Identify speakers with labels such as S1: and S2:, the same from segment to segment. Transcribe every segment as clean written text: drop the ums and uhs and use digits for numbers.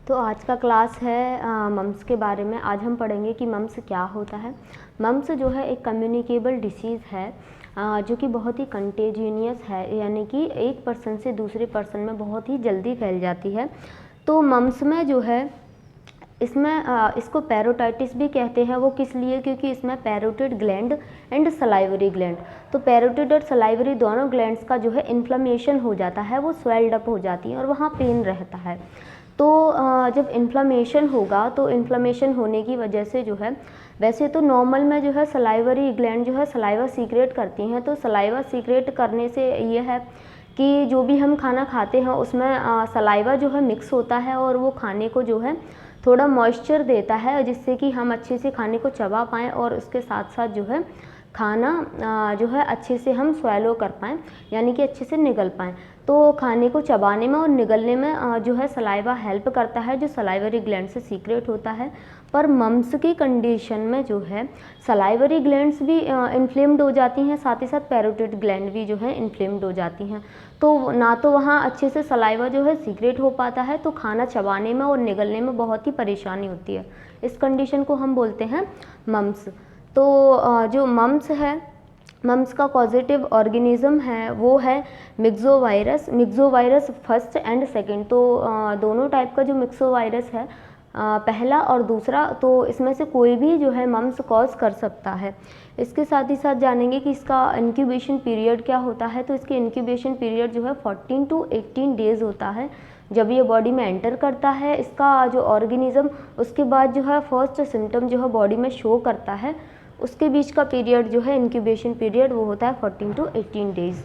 S1: तो आज का क्लास है मम्स के बारे में। आज हम पढ़ेंगे कि मम्स क्या होता है। मम्स जो है एक कम्युनिकेबल डिसीज़ है जो कि बहुत ही कंटेजियस है, यानी कि एक पर्सन से दूसरे पर्सन में बहुत ही जल्दी फैल जाती है। तो मम्स में जो है इसमें इसको पैरोटाइटिस भी कहते हैं। वो किस लिए? क्योंकि इसमें parotid gland and salivary gland, तो पैरोटिड और सलाइवरी दोनों ग्लैंड्स का जो है इन्फ्लेमेशन हो जाता है, वो स्वेल्ड अप हो जाती है और वहाँ पेन रहता है। तो जब इन्फ्लेमेशन होगा तो इन्फ्लेमेशन होने की वजह से जो है, वैसे तो नॉर्मल में जो है सलाइवरी ग्लैंड जो है सलाइवा सीक्रेट करती हैं। तो सलाइवा सीक्रेट करने से ये है कि जो भी हम खाना खाते हैं उसमें सलाइवा जो है मिक्स होता है और वो खाने को जो है थोड़ा मॉइस्चर देता है, जिससे कि हम अच्छे से खाने को चबा पाएँ और उसके साथ साथ जो है खाना जो है अच्छे से हम स्वेलो कर पाएँ, यानी कि अच्छे से निगल पाएँ। तो खाने को चबाने में और निगलने में जो है सलाइवा हेल्प करता है, जो सलाइवरी ग्लैंड से सीक्रेट होता है। पर मम्स की कंडीशन में जो है सलाइवरी ग्लैंड्स भी इन्फ्लेम्ड हो जाती हैं, साथ ही साथ पैरोटिड ग्लैंड भी जो है इन्फ्लेम्ड हो जाती हैं। तो ना तो वहाँ अच्छे से सलाइवा जो है सीक्रेट हो पाता है, तो खाना चबाने में और निगलने में बहुत ही परेशानी होती है। इस कंडीशन को हम बोलते हैं मम्स। तो जो मम्स है, मम्स का पॉजिटिव ऑर्गेनिज्म है वो है मिक्सोवायरस फर्स्ट एंड सेकंड। तो दोनों टाइप का जो मिक्सोवायरस है, पहला और दूसरा, तो इसमें से कोई भी जो है मम्स कॉज कर सकता है। इसके साथ ही साथ जानेंगे कि इसका इंक्यूबेशन पीरियड क्या होता है। तो इसके इंक्यूबेशन पीरियड जो है 14 to 18 डेज़ होता है। जब ये बॉडी में एंटर करता है इसका जो ऑर्गेनिज्म, उसके बाद जो है फर्स्ट सिम्टम जो है बॉडी में शो करता है, उसके बीच का पीरियड जो है इंक्यूबेशन पीरियड वो होता है 14 to 18 डेज़।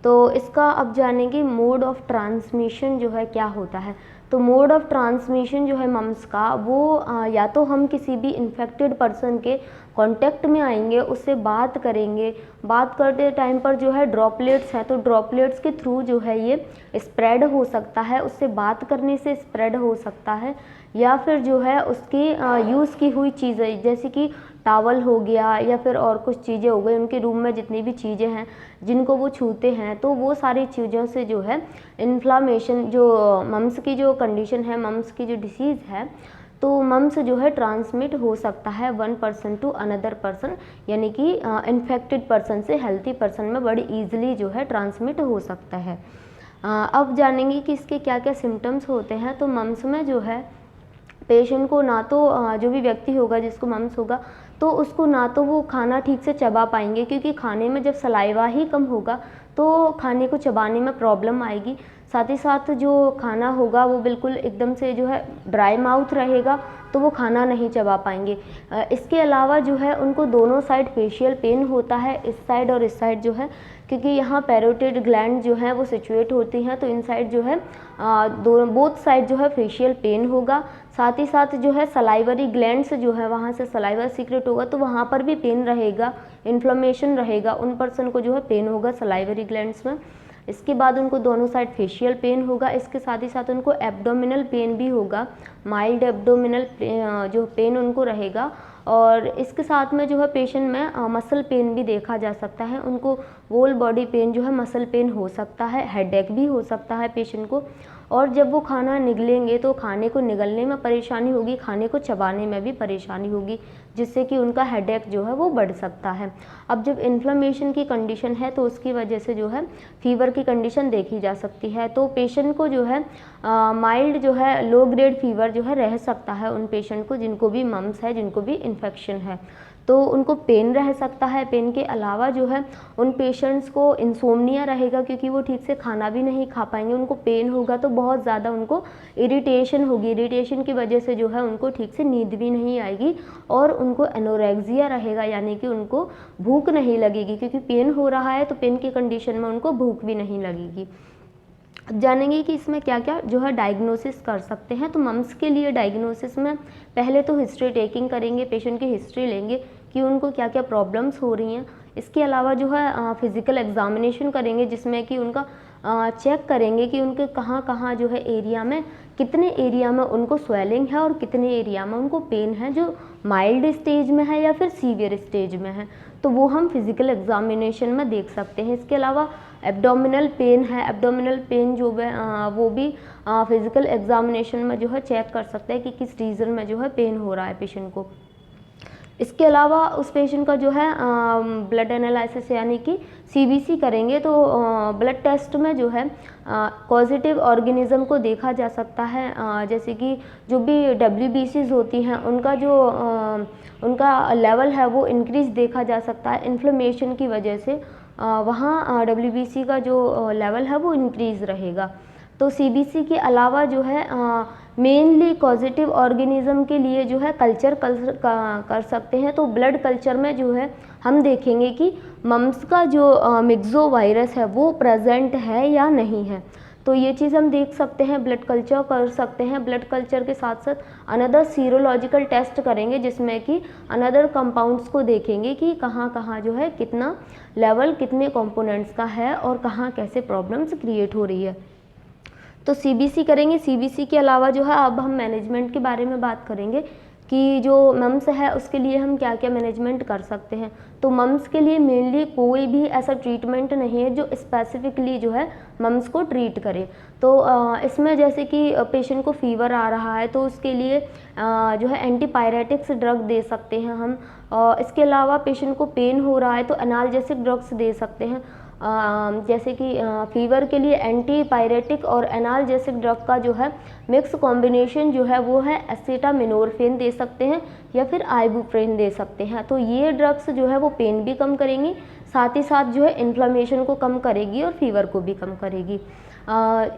S1: तो इसका अब जानेंगे मोड ऑफ ट्रांसमिशन जो है क्या होता है। तो मोड ऑफ ट्रांसमिशन जो है मम्स का, वो या तो हम किसी भी इन्फेक्टेड पर्सन के कांटेक्ट में आएंगे, उससे बात करेंगे, बात करते टाइम पर जो है ड्रॉपलेट्स है, तो ड्रॉपलेट्स के थ्रू जो है ये स्प्रेड हो सकता है, उससे बात करने से स्प्रेड हो सकता है, या फिर जो है उसकी यूज़ की हुई चीज़ें जैसे कि टावल हो गया या फिर और कुछ चीज़ें हो गई, उनके रूम में जितनी भी चीज़ें हैं जिनको वो छूते हैं, तो वो सारी चीज़ों से जो है इन्फ्लामेशन, जो मम्स की जो कंडीशन है, मम्स की जो डिसीज़ है, तो मम्स जो है ट्रांसमिट हो सकता है one person to another person, यानी कि इन्फेक्टेड पर्सन से हेल्थी पर्सन में बड़ी ईजिली जो है ट्रांसमिट हो सकता है। अब जानेंगे कि इसके क्या क्या सिम्टम्स होते हैं। तो मम्स में जो है पेशेंट को ना तो जो भी व्यक्ति होगा जिसको मम्स होगा, तो उसको ना तो वो खाना ठीक से चबा पाएंगे, क्योंकि खाने में जब सलाइवा ही कम होगा तो खाने को चबाने में प्रॉब्लम आएगी। साथ ही साथ जो खाना होगा वो बिल्कुल एकदम से जो है ड्राई माउथ रहेगा, तो वो खाना नहीं चबा पाएंगे। इसके अलावा जो है उनको दोनों साइड फेशियल पेन होता है, इस साइड और इस साइड जो है, क्योंकि यहाँ पैरोटिड ग्लैंड जो है वो सिचुएट होती हैं, तो इन साइड जो है दोनों बोथ साइड जो है फेशियल पेन होगा। साथ ही साथ जो है सलाइवरी ग्लैंड्स जो है वहाँ से सलाइवा सीक्रेट होगा, तो वहाँ पर भी पेन रहेगा, इन्फ्लेमेशन रहेगा, उन पर्सन को जो है पेन होगा सलाइवरी ग्लैंड्स में। इसके बाद उनको दोनों साइड फेशियल पेन होगा। इसके साथ ही साथ उनको एब्डोमिनल पेन भी होगा, माइल्ड एब्डोमिनल जो पेन उनको रहेगा। और इसके साथ में जो है पेशेंट में मसल पेन भी देखा जा सकता है, उनको होल बॉडी पेन जो है मसल पेन हो सकता है, हेडेक भी हो सकता है पेशेंट को। और जब वो खाना निगलेंगे तो खाने को निगलने में परेशानी होगी, खाने को चबाने में भी परेशानी होगी, जिससे कि उनका हेडेक जो है वो बढ़ सकता है। अब जब इन्फ्लेमेशन की कंडीशन है तो उसकी वजह से जो है फीवर की कंडीशन देखी जा सकती है। तो पेशेंट को जो है माइल्ड जो है लो ग्रेड फीवर जो है रह सकता है उन पेशेंट को जिनको भी मम्स है, जिनको भी इन्फेक्शन है, तो उनको पेन रह सकता है। पेन के अलावा जो है उन पेशेंट्स को इंसोम्निया रहेगा, क्योंकि वो ठीक से खाना भी नहीं खा पाएंगे, उनको पेन होगा तो बहुत ज़्यादा उनको इरिटेशन होगी, इरिटेशन की वजह से जो है उनको ठीक से नींद भी नहीं आएगी, और उनको एनोरेक्सिया रहेगा, यानी कि उनको भूख नहीं लगेगी, क्योंकि पेन हो रहा है तो पेन की कंडीशन में उनको भूख भी नहीं लगेगी। जानेंगे कि इसमें क्या क्या जो है डायग्नोसिस कर सकते हैं। तो मम्स के लिए डायग्नोसिस में पहले तो हिस्ट्री टेकिंग करेंगे, पेशेंट की हिस्ट्री लेंगे कि उनको क्या क्या प्रॉब्लम्स हो रही हैं। इसके अलावा जो है फिज़िकल एग्जामिनेशन करेंगे, जिसमें कि उनका चेक करेंगे कि उनके कहाँ कहाँ जो है एरिया में, कितने एरिया में उनको स्वेलिंग है और कितने एरिया में उनको पेन है, जो माइल्ड स्टेज में है या फिर सीवियर स्टेज में है, तो वो हम फिज़िकल एग्जामिनेशन में देख सकते हैं। इसके अलावा एब्डोमिनल पेन है, एब्डोमिनल पेन जो है वो भी फिज़िकल एग्जामिनेशन में जो है चेक कर सकते हैं कि किस रीज़न में जो है पेन हो रहा है पेशेंट को। इसके अलावा उस पेशेंट का जो है ब्लड एनालिसिस यानी कि सीबीसी करेंगे, तो ब्लड टेस्ट में जो है पॉजिटिव ऑर्गेनिज्म को देखा जा सकता है। जैसे कि जो भी डब्ल्यूबीसीज होती हैं उनका जो उनका लेवल है वो इंक्रीज़ देखा जा सकता है इन्फ्लेमेशन की वजह से। वहाँ डब्ल्यूबीसी का जो लेवल है वो इंक्रीज़ रहेगा। तो सीबीसी के अलावा जो है मेनली पॉजिटिव ऑर्गेनिज्म के लिए जो है कल्चर कर सकते हैं। तो ब्लड कल्चर में जो है हम देखेंगे कि मम्स का जो मिक्सो वायरस है वो प्रेजेंट है या नहीं है। तो ये चीज़ हम देख सकते हैं, ब्लड कल्चर कर सकते हैं। ब्लड कल्चर के साथ साथ अनदर सीरोलॉजिकल टेस्ट करेंगे जिसमें कि अनदर कंपाउंड्स को देखेंगे कि कहाँ कहाँ जो है कितना लेवल कितने कंपोनेंट्स का है और कहाँ कैसे प्रॉब्लम्स क्रिएट हो रही है। तो सीबीसी करेंगे। सीबीसी के अलावा जो है अब हम मैनेजमेंट के बारे में बात करेंगे कि जो मम्स है उसके लिए हम क्या क्या मैनेजमेंट कर सकते हैं। तो मम्स के लिए मेनली कोई भी ऐसा ट्रीटमेंट नहीं है जो स्पेसिफिकली जो है मम्स को ट्रीट करे। तो इसमें जैसे कि पेशेंट को फीवर आ रहा है तो उसके लिए जो है एंटीपायरेटिक्स ड्रग दे सकते हैं हम। इसके अलावा पेशेंट को पेन हो रहा है तो एनाल्जेसिक ड्रग्स दे सकते हैं। जैसे कि फीवर के लिए एंटीपायरेटिक और एनाल्जेसिक ड्रग का जो है मिक्स कॉम्बिनेशन जो है वो है एसिटामिनोर्फिन दे सकते हैं या फिर आइबुप्रोफेन दे सकते हैं। तो ये ड्रग्स जो है वो पेन भी कम करेंगी, साथ ही साथ जो है इन्फ्लेमेशन को कम करेगी और फीवर को भी कम करेगी।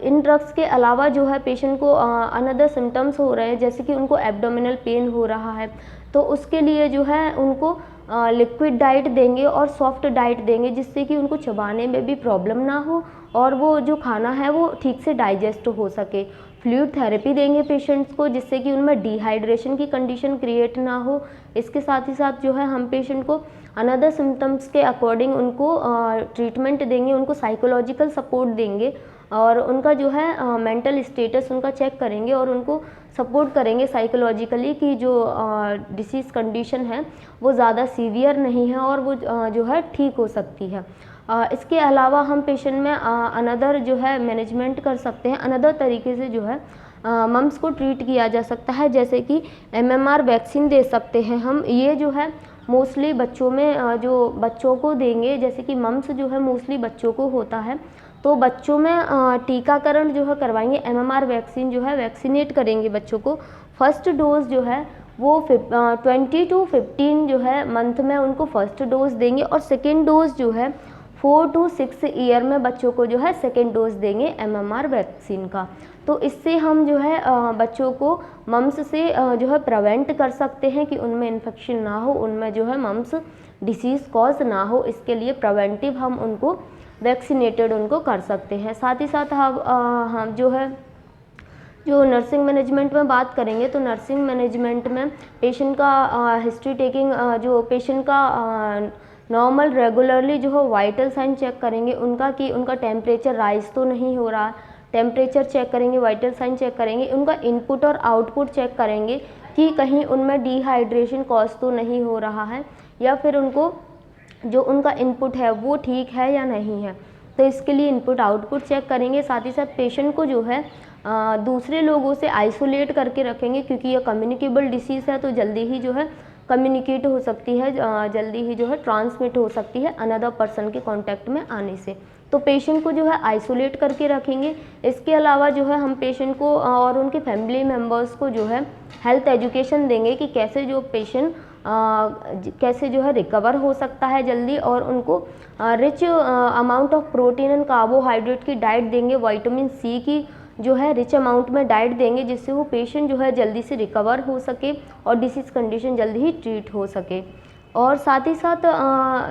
S1: इन ड्रग्स के अलावा जो है पेशेंट को अनदर सिम्टम्स हो रहे हैं, जैसे कि उनको एब्डोमिनल पेन हो रहा है तो उसके लिए जो है उनको लिक्विड डाइट देंगे और सॉफ्ट डाइट देंगे जिससे कि उनको चबाने में भी प्रॉब्लम ना हो और वो जो खाना है वो ठीक से डाइजेस्ट हो सके। फ्लूइड थेरेपी देंगे पेशेंट्स को जिससे कि उनमें डिहाइड्रेशन की कंडीशन क्रिएट ना हो। इसके साथ ही साथ जो है हम पेशेंट को अनदर सिम्टम्स के अकॉर्डिंग उनको ट्रीटमेंट देंगे, उनको साइकोलॉजिकल सपोर्ट देंगे और उनका जो है मेंटल स्टेटस उनका चेक करेंगे और उनको सपोर्ट करेंगे साइकोलॉजिकली कि जो डिसीज़ कंडीशन है वो ज़्यादा सीवियर नहीं है और वो जो है ठीक हो सकती है। इसके अलावा हम पेशेंट में अनदर जो है मैनेजमेंट कर सकते हैं, अनदर तरीके से जो है मम्स को ट्रीट किया जा सकता है, जैसे कि MMR वैक्सीन दे सकते हैं हम। ये जो है मोस्टली बच्चों में जो बच्चों को देंगे, जैसे कि मम्स जो है मोस्टली बच्चों को होता है तो बच्चों में टीकाकरण जो है करवाएंगे। MMR वैक्सीन जो है वैक्सीनेट करेंगे बच्चों को। फर्स्ट डोज जो है वो 20 to 15 जो है मंथ में उनको फर्स्ट डोज देंगे और सेकेंड डोज जो है 4 to 6 ईयर में बच्चों को जो है सेकेंड डोज देंगे MMR वैक्सीन का। तो इससे हम जो है बच्चों को मम्स से जो है प्रिवेंट कर सकते हैं कि उनमें इन्फेक्शन ना हो, उनमें जो है मम्स डिसीज़ कॉज ना हो। इसके लिए प्रिवेंटिव हम उनको वैक्सीनेटेड उनको कर सकते हैं। साथ ही साथ हम जो है जो नर्सिंग मैनेजमेंट में बात करेंगे तो नर्सिंग मैनेजमेंट में पेशेंट का हिस्ट्री टेकिंग, जो पेशेंट का नॉर्मल रेगुलरली जो है वाइटल साइन चेक करेंगे उनका कि उनका टेम्परेचर राइज तो नहीं हो रहा, टेम्परेचर चेक करेंगे, वाइटल साइन चेक करेंगे, उनका इनपुट और आउटपुट चेक करेंगे कि कहीं उनमें डिहाइड्रेशन कॉज तो नहीं हो रहा है या फिर उनको जो उनका इनपुट है वो ठीक है या नहीं है। तो इसके लिए इनपुट आउटपुट चेक करेंगे। साथ ही साथ पेशेंट को जो है दूसरे लोगों से आइसोलेट करके रखेंगे क्योंकि ये कम्युनिकेबल डिसीज़ है तो जल्दी ही जो है कम्युनिकेट हो सकती है, जल्दी ही जो है ट्रांसमिट हो सकती है अनदर पर्सन के कांटेक्ट में आने से। तो पेशेंट को जो है आइसोलेट करके रखेंगे। इसके अलावा जो है हम पेशेंट को और उनके फैमिली मेम्बर्स को जो है हेल्थ एजुकेशन देंगे कि कैसे जो पेशेंट कैसे जो है रिकवर हो सकता है जल्दी, और उनको rich amount of protein and carbohydrate की डाइट देंगे, विटामिन सी की जो है रिच अमाउंट में डाइट देंगे जिससे वो पेशेंट जो है जल्दी से रिकवर हो सके और डिसीज़ कंडीशन जल्दी ही ट्रीट हो सके। और साथ ही साथ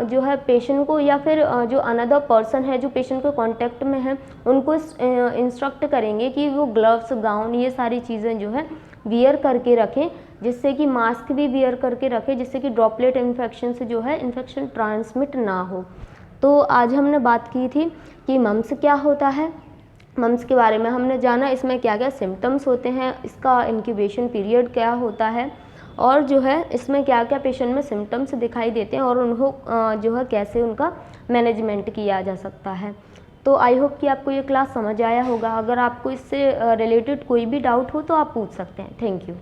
S1: जो है पेशेंट को या फिर जो अनदर पर्सन है जो पेशेंट के कांटेक्ट में है उनको इंस्ट्रक्ट करेंगे कि वो ग्लव्स, गाउन, ये सारी चीज़ें जो है वियर करके रखें, जिससे कि मास्क भी वियर करके रखें जिससे कि ड्रॉपलेट इन्फेक्शन से जो है इन्फेक्शन ट्रांसमिट ना हो। तो आज हमने बात की थी कि मम्स क्या होता है, मम्स के बारे में हमने जाना, इसमें क्या क्या सिम्टम्स होते हैं, इसका इंक्यूबेशन पीरियड क्या होता है और जो है इसमें क्या क्या पेशेंट में सिम्टम्स दिखाई देते हैं और उनको जो है कैसे उनका मैनेजमेंट किया जा सकता है। तो आई होप कि आपको ये क्लास समझ आया होगा। अगर आपको इससे रिलेटेड कोई भी डाउट हो तो आप पूछ सकते हैं। Thank you.